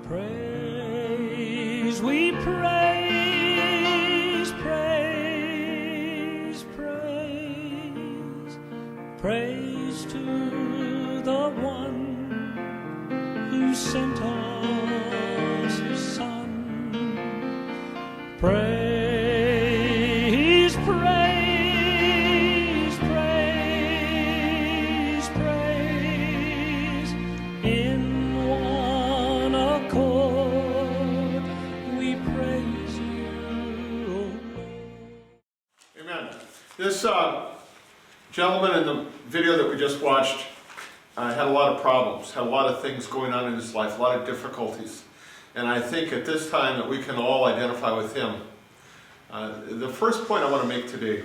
Praise, we praise, praise, praise, praise to the one who sent us his Son. Praise, praise, praise, praise, in one accord we praise you, O Lord. Amen. This gentleman in the video that we just watched had a lot of problems, had a lot of things going on in his life, a lot of difficulties. And I think at this time that we can all identify with him. The first point I want to make today,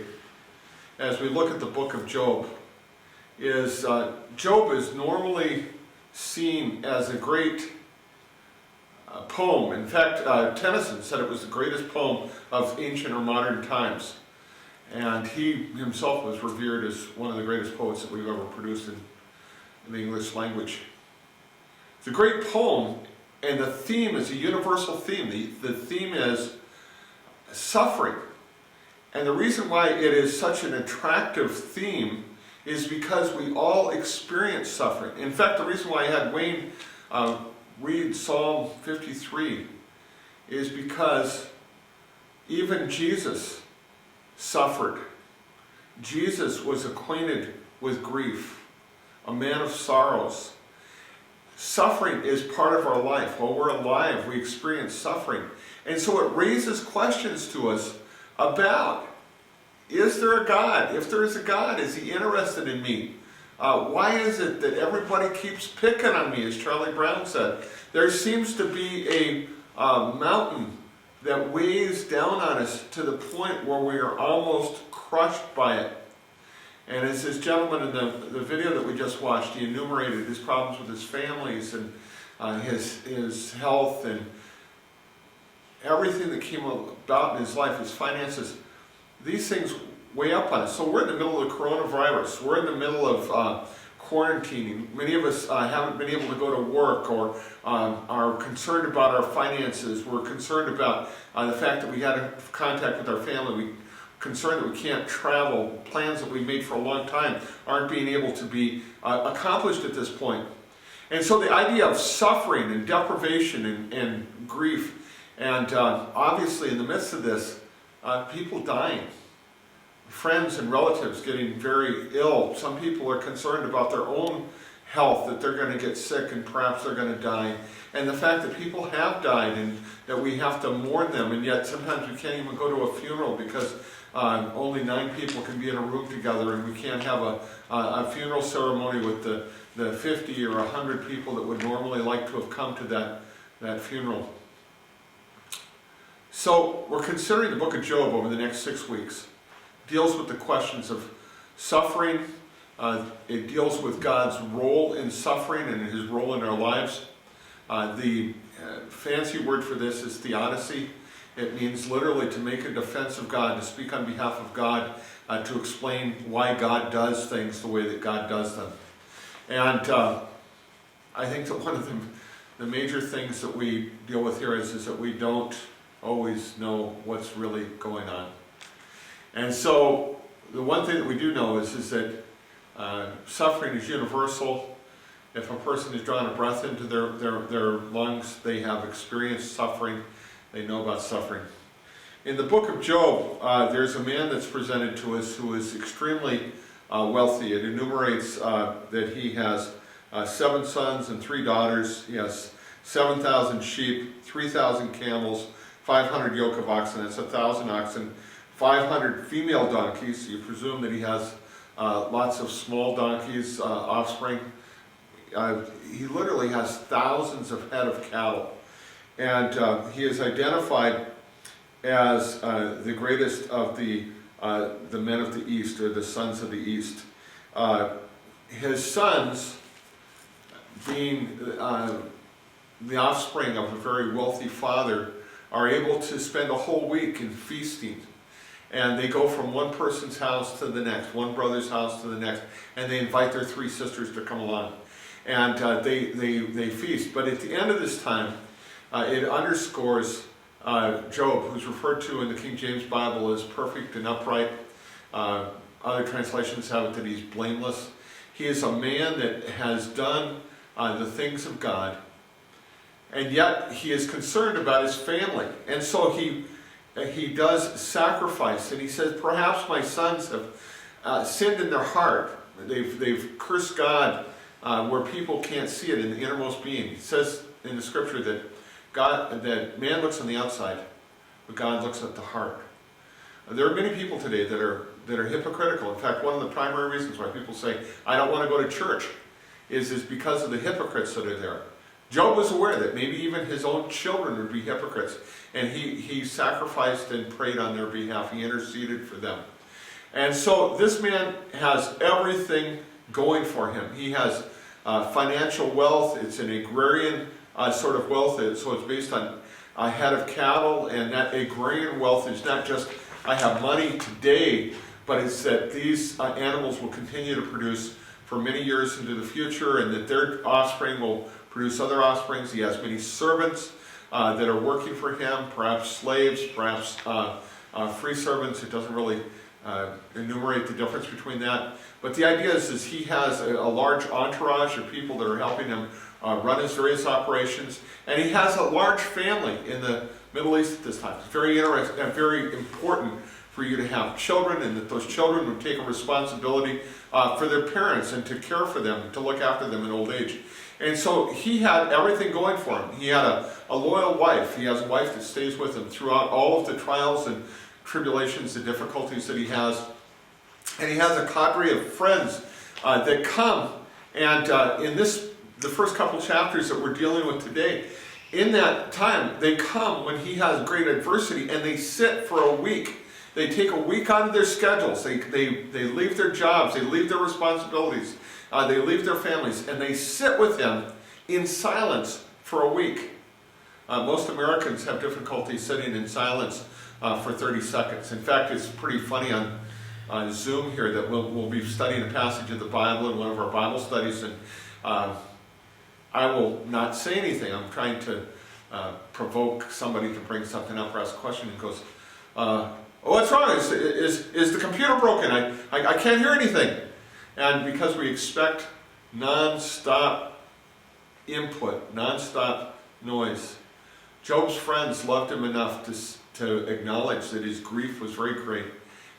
as we look at the book of Job, is Job is normally seen as a great poem. In fact, Tennyson said it was the greatest poem of ancient or modern times. And he himself was revered as one of the greatest poets that we've ever produced in the English language. It's a great poem, and the theme is a universal theme. The theme is suffering. And the reason why it is such an attractive theme is because we all experience suffering. In fact, the reason why I had Wayne read Psalm 53 is because even Jesus suffered. Jesus was acquainted with grief, a man of sorrows. Suffering is part of our life. While we're alive, we experience suffering. And so it raises questions to us about, is there a God? If there is a God, is he interested in me? Why is it that everybody keeps picking on me, as Charlie Brown said? There seems to be a mountain that weighs down on us to the point where we are almost crushed by it. And as this gentleman in the video that we just watched, he enumerated his problems with his families and his health and everything that came about in his life, his finances. These things weigh up on us. So we're in the middle of the coronavirus. We're in the middle of quarantining. Many of us haven't been able to go to work or are concerned about our finances. We're concerned about the fact that we had contact with our family. We're concerned that we can't travel. Plans that we made for a long time aren't being able to be accomplished at this point. And so the idea of suffering and deprivation and grief, and obviously in the midst of this, people dying. Friends and relatives getting very ill. Some people are concerned about their own health, that they're going to get sick and perhaps they're going to die. And the fact that people have died and that we have to mourn them, and yet sometimes we can't even go to a funeral because only 9 people can be in a room together, and we can't have a funeral ceremony with the 50 or 100 people that would normally like to have come to that funeral. So we're considering the book of Job over the next 6 weeks. It deals with the questions of suffering. It deals with God's role in suffering and his role in our lives. The fancy word for this is theodicy. It means literally to make a defense of God, to speak on behalf of God, to explain why God does things the way that God does them. And I think that one of the major things that we deal with here is that we don't always know what's really going on. And so the one thing that we do know is that suffering is universal. If a person has drawn a breath into their lungs, they have experienced suffering. They know about suffering. In the book of Job, there's a man that's presented to us who is extremely wealthy. It enumerates that he has 7 sons and 3 daughters. He has 7,000 sheep, 3,000 camels, 500 yoke of oxen. That's 1,000 oxen, 500 female donkeys. You presume that he has lots of small donkeys, offspring. He literally has thousands of head of cattle. And he is identified as the greatest of the men of the East, or the sons of the East. His sons, being the offspring of a very wealthy father, are able to spend a whole week in feasting. And they go from one person's house to the next, one brother's house to the next, and they invite their 3 sisters to come along. And they feast. But at the end of this time, it underscores Job, who's referred to in the King James Bible as perfect and upright. Other translations have it that he's blameless. He is a man that has done the things of God, and yet he is concerned about his family. And so he does sacrifice, and he says, perhaps my sons have sinned in their heart. They've cursed God where people can't see it in the innermost being. He says in the scripture that man looks on the outside, but God looks at the heart. There are many people today that are hypocritical. In fact, one of the primary reasons why people say, I don't want to go to church, is because of the hypocrites that are there. Job was aware that maybe even his own children would be hypocrites, and he sacrificed and prayed on their behalf. He interceded for them. And so this man has everything going for him. He has financial wealth. It's an agrarian sort of wealth, so it's based on a head of cattle, and that agrarian wealth is not just I have money today, but it's that these animals will continue to produce for many years into the future, and that their offspring will produce other offsprings. He has many servants that are working for him, perhaps slaves, perhaps free servants. It doesn't really enumerate the difference between that. But the idea is he has a large entourage of people that are helping him run his various operations, and he has a large family in the Middle East at this time. It's very interesting and very important for you to have children, and that those children would take a responsibility for their parents and to care for them, to look after them in old age. And so he had everything going for him. He had a loyal wife. He has a wife that stays with him throughout all of the trials and tribulations, the difficulties that he has. And he has a cadre of friends that come, and in the first couple chapters that we're dealing with today, in that time, they come when he has great adversity, and they sit for a week. They take a week out of their schedules. They leave their jobs. They leave their responsibilities. They leave their families, and they sit with him in silence for a week. Most Americans have difficulty sitting in silence for 30 seconds. In fact, it's pretty funny on Zoom here that we'll be studying a passage of the Bible in one of our Bible studies, and I will not say anything. I'm trying to provoke somebody to bring something up or ask a question, and goes, oh, what's wrong? Is the computer broken? I can't hear anything. And because we expect non-stop input, non-stop noise, Job's friends loved him enough to acknowledge that his grief was very great,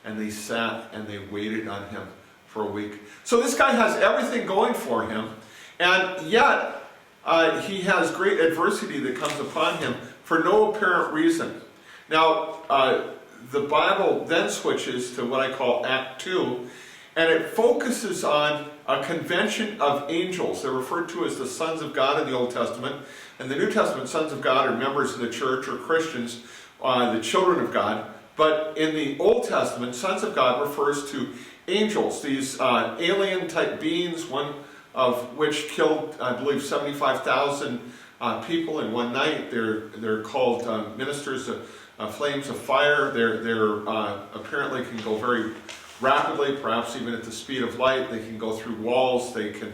and they sat and they waited on him for a week. So this guy has everything going for him, and yet he has great adversity that comes upon him for no apparent reason. Now, the Bible then switches to what I call Act 2, and it focuses on a convention of angels. They're referred to as the sons of God in the Old Testament. In the New Testament, sons of God are members of the church or Christians, the children of God. But in the Old Testament, sons of God refers to angels, these alien-type beings, one of which killed, I believe, 75,000 people in one night. They're called ministers of flames of fire. They're apparently can go very rapidly, perhaps even at the speed of light. They can go through walls. They can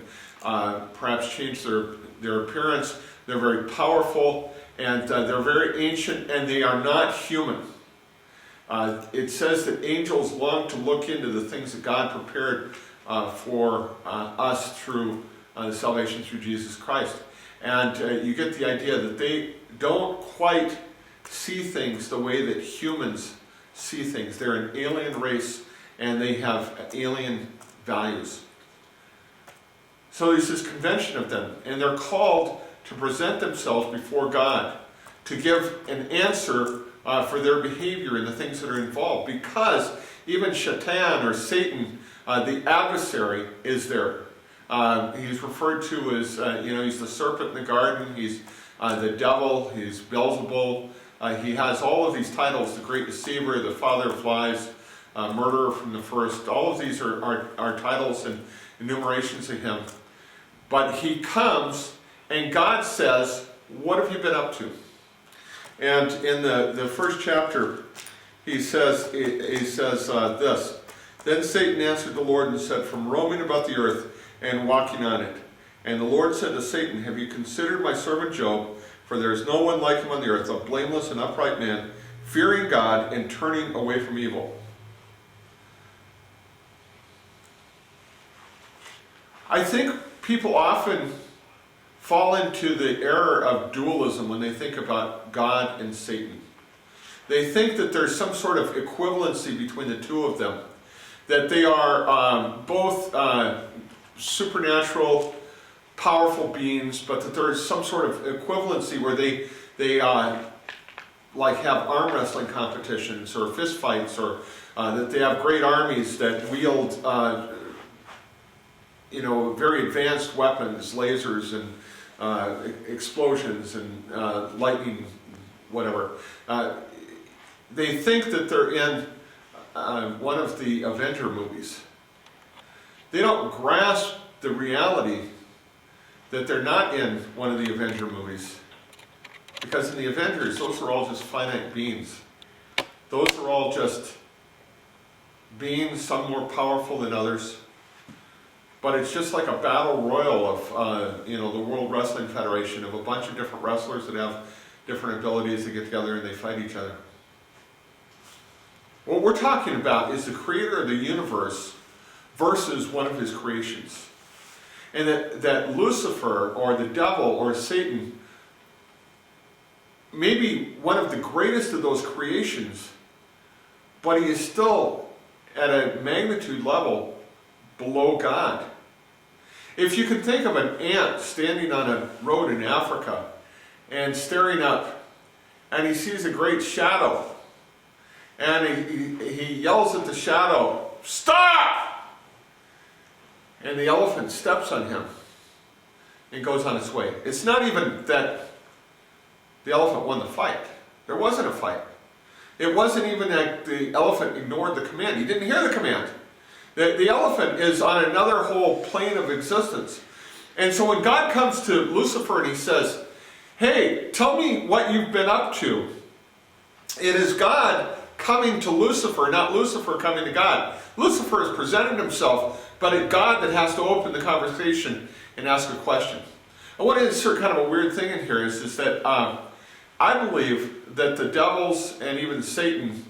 perhaps change their appearance. They're very powerful, and they're very ancient, and they are not human. It says that angels long to look into the things that God prepared for us through the salvation through Jesus Christ. And you get the idea that they don't quite see things the way that humans see things. They're an alien race, and they have alien values. So there's this convention of them, and they're called to present themselves before God, to give an answer for their behavior and the things that are involved, because even Shaitan, or Satan, the adversary, is there. He's referred to as, he's the serpent in the garden, he's the devil, he's Beelzebul. He has all of these titles: the great deceiver, the father of lies, murderer from the first. All of these are titles and enumerations of him. But he comes, and God says, what have you been up to? And in the first chapter, he says this: Then Satan answered the Lord and said, from roaming about the earth and walking on it. And the Lord said to Satan, have you considered my servant Job? For there is no one like him on the earth, a blameless and upright man, fearing God and turning away from evil. I think people often fall into the error of dualism when they think about God and Satan. They think that there's some sort of equivalency between the two of them, that they are both supernatural, powerful beings, but that there is some sort of equivalency where they like have arm wrestling competitions or fist fights, or that they have great armies that wield very advanced weapons, lasers and explosions and lightning, whatever. They think that they're in one of the Avenger movies. They don't grasp the reality that they're not in one of the Avenger movies. Because in the Avengers, those are all just finite beings. Those are all just beings, some more powerful than others. But it's just like a battle royal of the World Wrestling Federation, of a bunch of different wrestlers that have different abilities that get together and they fight each other. What we're talking about is the creator of the universe versus one of his creations. And that Lucifer, or the devil, or Satan, may be one of the greatest of those creations, but he is still at a magnitude level below God. If you can think of an ant standing on a road in Africa and staring up, and he sees a great shadow, and he yells at the shadow, "Stop!" And the elephant steps on him and goes on its way. It's not even that the elephant won the fight. There wasn't a fight. It wasn't even that the elephant ignored the command. He didn't hear the command. The elephant is on another whole plane of existence. And so when God comes to Lucifer and he says, "Hey, tell me what you've been up to," it is God coming to Lucifer, not Lucifer coming to God. Lucifer has presented himself, but it's God that has to open the conversation and ask a question. I want to insert kind of a weird thing in here is that I believe that the devils and even Satan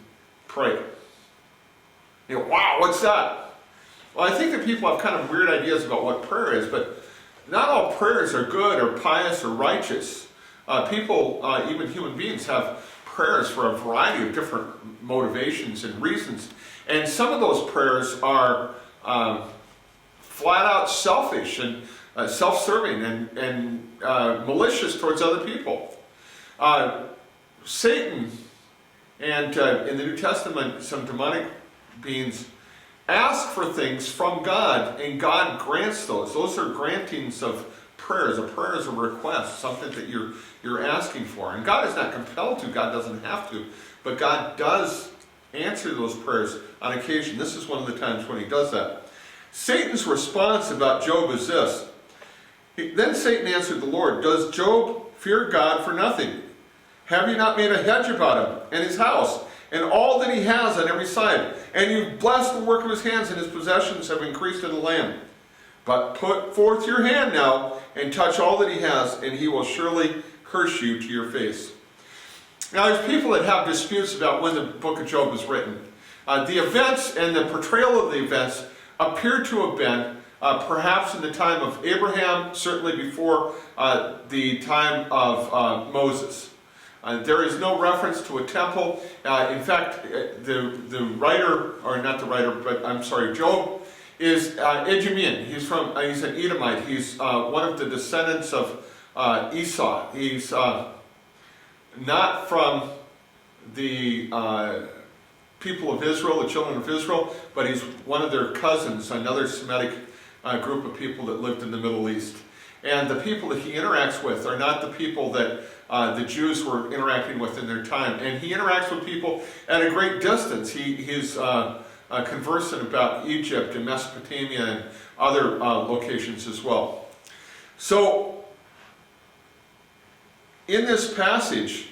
pray. Wow, what's that? Well, I think that people have kind of weird ideas about what prayer is, but not all prayers are good or pious or righteous. People, even human beings, have prayers for a variety of different motivations and reasons. And some of those prayers are flat out selfish and self-serving and malicious towards other people. Satan and in the New Testament, some demonic beings ask for things from God, and God grants those. Those are grantings of prayers. A prayer is a request, something that you're asking for. And God is not compelled to, God doesn't have to, but God does answer those prayers on occasion. This is one of the times when he does that. Satan's response about Job is this. Then Satan answered the Lord, "Does Job fear God for nothing? Have you not made a hedge about him and his house and all that he has on every side? And you've blessed the work of his hands, and his possessions have increased in the land. But put forth your hand now and touch all that he has, and he will surely curse you to your face." Now, there's people that have disputes about when the book of Job was written. The events and the portrayal of the events appear to have been perhaps in the time of Abraham, certainly before the time of Moses. There is no reference to a temple. In fact, the writer, or not the writer, but I'm sorry, Job is Idumean. He's an Edomite. He's one of the descendants of Esau. He's not from the people of Israel, the children of Israel, but he's one of their cousins, another Semitic group of people that lived in the Middle East. And the people that he interacts with are not the people that the Jews were interacting with in their time. And he interacts with people at a great distance. He's conversant about Egypt and Mesopotamia and other locations as well. So, in this passage,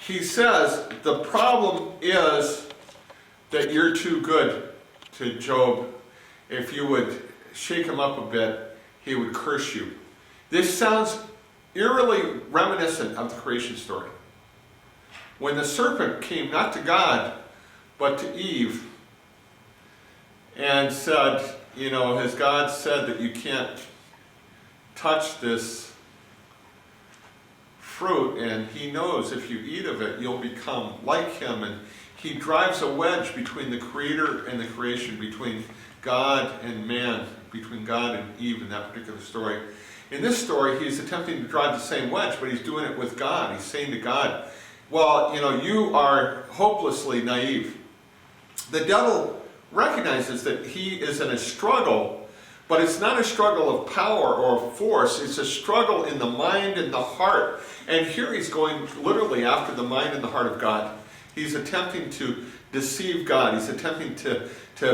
he says, the problem is that you're too good to Job. If you would shake him up a bit, he would curse you. This sounds eerily reminiscent of the creation story. When the serpent came not to God, but to Eve, and said, has God said that you can't touch this fruit, and he knows if you eat of it, you'll become like him. And he drives a wedge between the creator and the creation, between God and man, between God and Eve in that particular story. In this story, he's attempting to drive the same wedge, but he's doing it with God. He's saying to God, well, you are hopelessly naive. The devil recognizes that he is in a struggle, but it's not a struggle of power or force. It's a struggle in the mind and the heart. And here he's going literally after the mind and the heart of God. He's attempting to deceive God. He's attempting to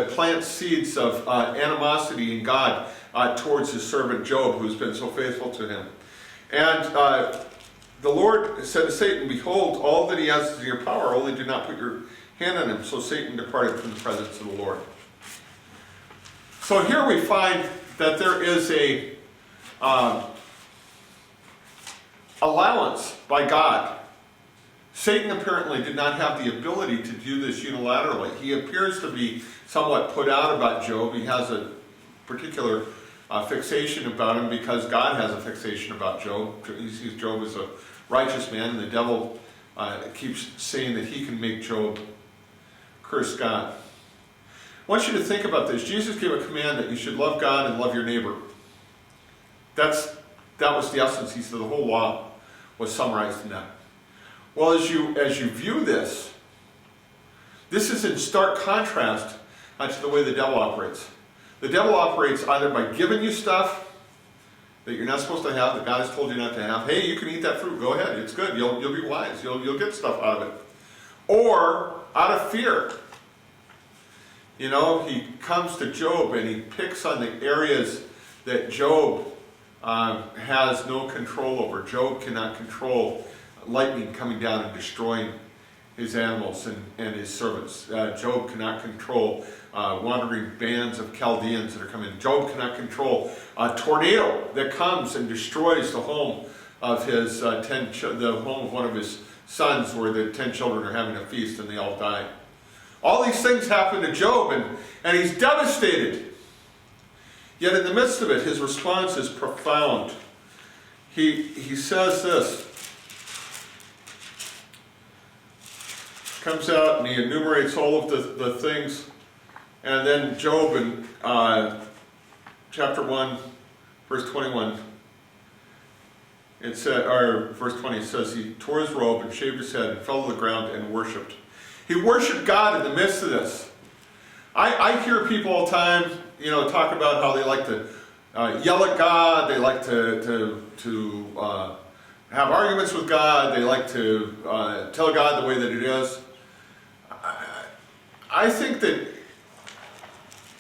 plant seeds of animosity in God towards his servant Job, who's been so faithful to him. And the Lord said to Satan, behold, all that he has is in your power, only do not put your hand on him. So Satan departed from the presence of the Lord. So here we find that there is a allowance by God. Satan apparently did not have the ability to do this unilaterally. He appears to be somewhat put out about Job. He has a particular fixation about him because God has a fixation about Job. He sees Job as a righteous man, and the devil keeps saying that he can make Job curse God. I want you to think about this. Jesus gave a command that you should love God and love your neighbor. That was the essence. He said the whole law was summarized in that. Well, as you view this is in stark contrast to the way the devil operates. The devil operates either by giving you stuff that you're not supposed to have, that God has told you not to have. Hey, you can eat that fruit. Go ahead. It's good. You'll be wise. You'll get stuff out of it. Or out of fear. He comes to Job and he picks on the areas that Job has no control over. Job cannot control lightning coming down and destroying his animals and his servants. Job cannot control wandering bands of Chaldeans that are coming. Job cannot control a tornado that comes and destroys the home of his the home of one of his sons, where the 10 children are having a feast and they all die. All these things happen to Job, and he's devastated. Yet in the midst of it, his response is profound. He says this. Comes out and he enumerates all of the things. And then Job in chapter 1, verse 21, it said, or verse 20, it says, he tore his robe and shaved his head and fell to the ground and worshipped. He worshipped God in the midst of this. I hear people all the time, talk about how they like to yell at God, they like to have arguments with God, they like to tell God the way that it is. I think that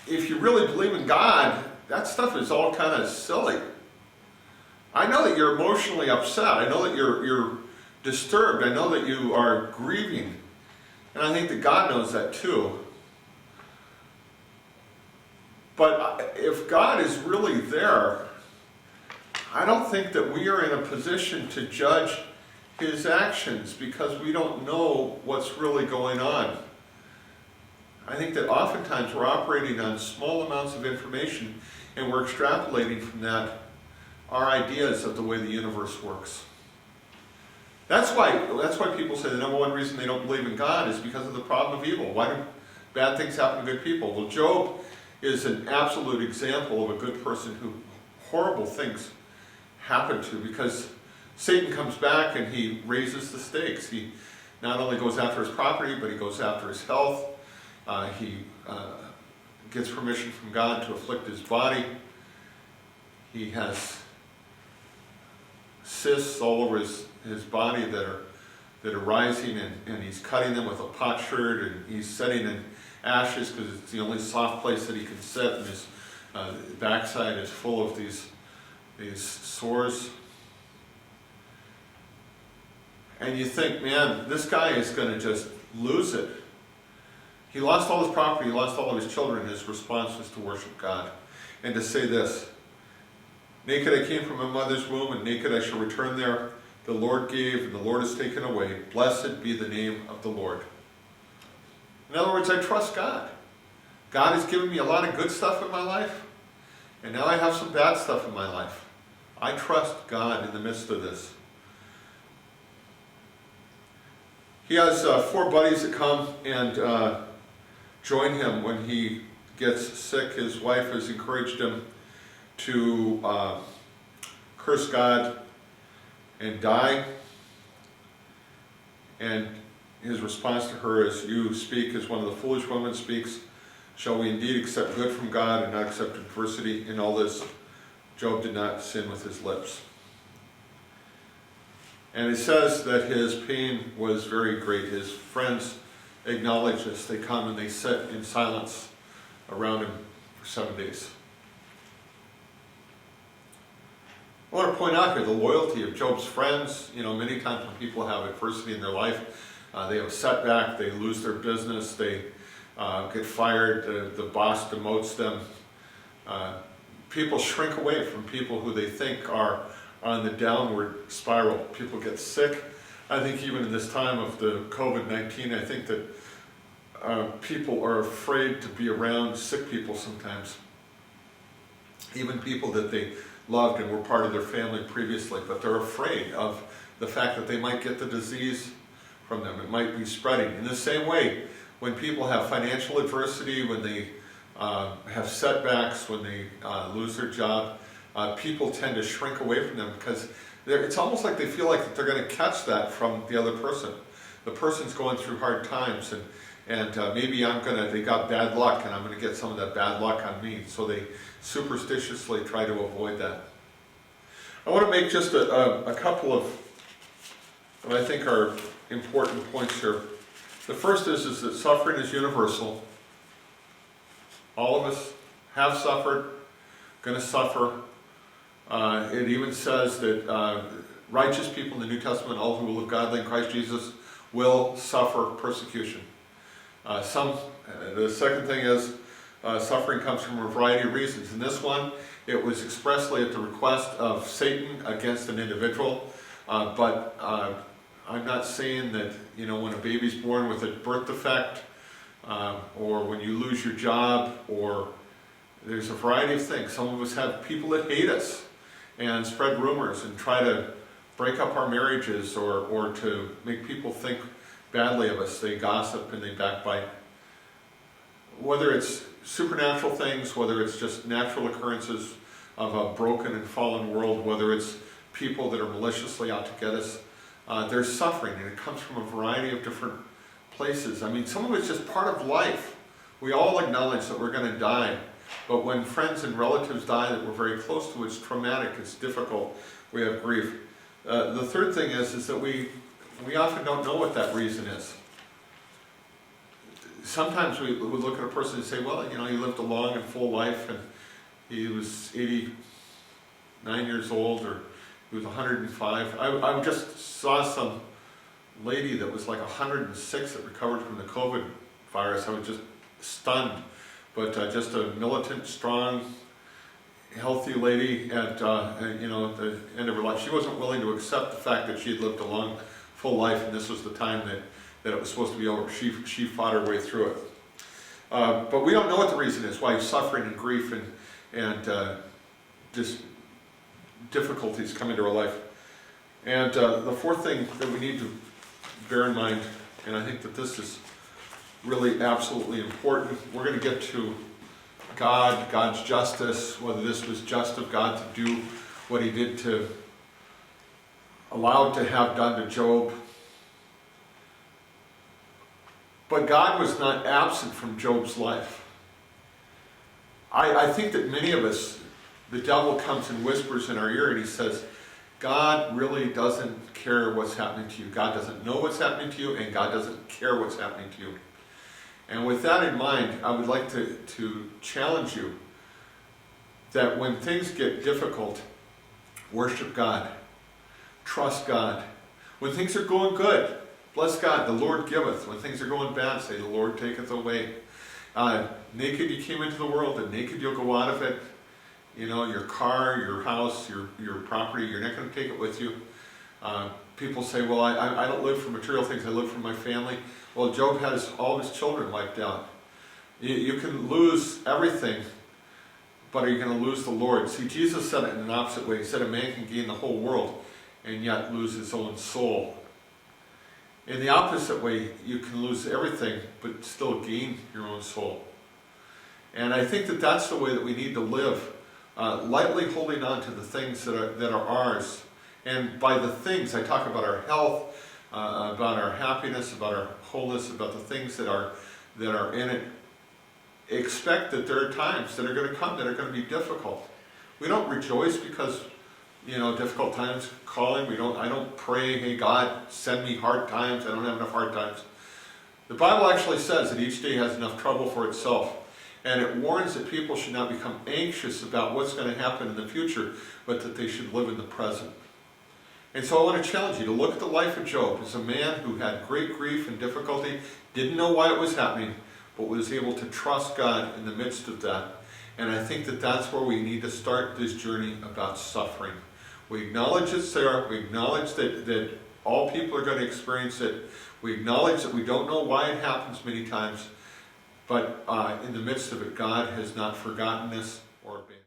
if you really believe in God, that stuff is all kind of silly. I know that you're emotionally upset. I know that you're disturbed. I know that you are grieving. And I think that God knows that too. But if God is really there, I don't think that we are in a position to judge his actions because we don't know what's really going on. I think that oftentimes we're operating on small amounts of information and we're extrapolating from that our ideas of the way the universe works. That's why people say the number one reason they don't believe in God is because of the problem of evil. Why do bad things happen to good people? Well, Job is an absolute example of a good person who horrible things happen to because Satan comes back and he raises the stakes. He not only goes after his property, but he goes after his health. He gets permission from God to afflict his body. He has cysts all over his body that are rising, and he's cutting them with a potsherd, and he's setting in ashes because it's the only soft place that he can sit, and his backside is full of these sores. And you think, man, this guy is going to just lose it. He lost all his property, he lost all of his children, and his response was to worship God. And to say this, Naked I came from my mother's womb, and naked I shall return there. The Lord gave, and the Lord has taken away. Blessed be the name of the Lord. In other words, I trust God. God has given me a lot of good stuff in my life, and now I have some bad stuff in my life. I trust God in the midst of this. He has 4 buddies that come and join him when he gets sick. His wife has encouraged him to curse God and die. And his response to her is, "You speak as one of the foolish women speaks. Shall we indeed accept good from God and not accept adversity in all this?" Job did not sin with his lips. And it says that his pain was very great. His friends acknowledge this. They come and they sit in silence around him for 7 days. I want to point out here the loyalty of Job's friends. You know, many times when people have adversity in their life, they have a setback, they lose their business, they get fired, the boss demotes them. People shrink away from people who they think are on the downward spiral. People get sick. I think even in this time of the COVID-19, I think that people are afraid to be around sick people sometimes. Even people that they loved and were part of their family previously, but they're afraid of the fact that they might get the disease from them. It might be spreading. In the same way, when people have financial adversity, when they have setbacks, when they lose their job, people tend to shrink away from them because it's almost like they feel like that they're going to catch that from the other person. The person's going through hard times, and maybe they got bad luck, and I'm going to get some of that bad luck on me. So they superstitiously try to avoid that. I want to make just a couple of what I think are important points here. The first is that suffering is universal. All of us have suffered, going to suffer. It even says that righteous people in the New Testament, all who will live godly in Christ Jesus, will suffer persecution. The second thing is suffering comes from a variety of reasons. In this one, it was expressly at the request of Satan against an individual. But I'm not saying that, when a baby's born with a birth defect, or when you lose your job, or there's a variety of things. Some of us have people that hate us and spread rumors and try to break up our marriages or to make people think badly of us. They gossip and they backbite. Whether it's supernatural things, whether it's just natural occurrences of a broken and fallen world, whether it's people that are maliciously out to get us, there's suffering, and it comes from a variety of different places. I mean, some of it's just part of life. We all acknowledge that we're going to die, but when friends and relatives die that we're very close to, it's traumatic, it's difficult, we have grief. The third thing is that we often don't know what that reason is. Sometimes we would look at a person and say, well, he lived a long and full life, and he was 89 years old, or he was 105. I just saw some lady that was like 106 that recovered from the COVID virus. I was just stunned. But just a militant, strong, healthy lady at the end of her life. She wasn't willing to accept the fact that she had lived a long, full life, and this was the time that it was supposed to be over. She fought her way through it. But we don't know what the reason is, why suffering and grief and just difficulties come into our life. And the fourth thing that we need to bear in mind, and I think that this is really absolutely important, we're going to get to God's justice, whether this was just of God to do what he did to allow to have done to Job. But God was not absent from Job's life. I think that many of us, the devil comes and whispers in our ear and he says, God really doesn't care what's happening to you. God doesn't know what's happening to you, and God doesn't care what's happening to you. And with that in mind, I would like to challenge you that when things get difficult, worship God. Trust God. When things are going good, bless God. The Lord giveth. When things are going bad, say, the Lord taketh away. Naked you came into the world, and naked you'll go out of it. You know, your car, your house, your property, you're not going to take it with you. People say, well, I don't live for material things, I live for my family. Well, Job has all his children wiped out. You can lose everything, but are you going to lose the Lord? See, Jesus said it in an opposite way. He said a man can gain the whole world and yet lose his own soul. In the opposite way, you can lose everything, but still gain your own soul. And I think that that's the way that we need to live, lightly holding on to the things that are ours. And by the things, I talk about our health, about our happiness, about our wholeness, about the things that are in it. Expect that there are times that are going to come that are going to be difficult. We don't rejoice because, difficult times calling. I don't pray, hey God, send me hard times. I don't have enough hard times. The Bible actually says that each day has enough trouble for itself. And it warns that people should not become anxious about what's going to happen in the future, but that they should live in the present. And so I want to challenge you to look at the life of Job as a man who had great grief and difficulty, didn't know why it was happening, but was able to trust God in the midst of that. And I think that that's where we need to start this journey about suffering. We acknowledge it's there. We acknowledge that all people are going to experience it. We acknowledge that we don't know why it happens many times. But in the midst of it, God has not forgotten us or abandoned us.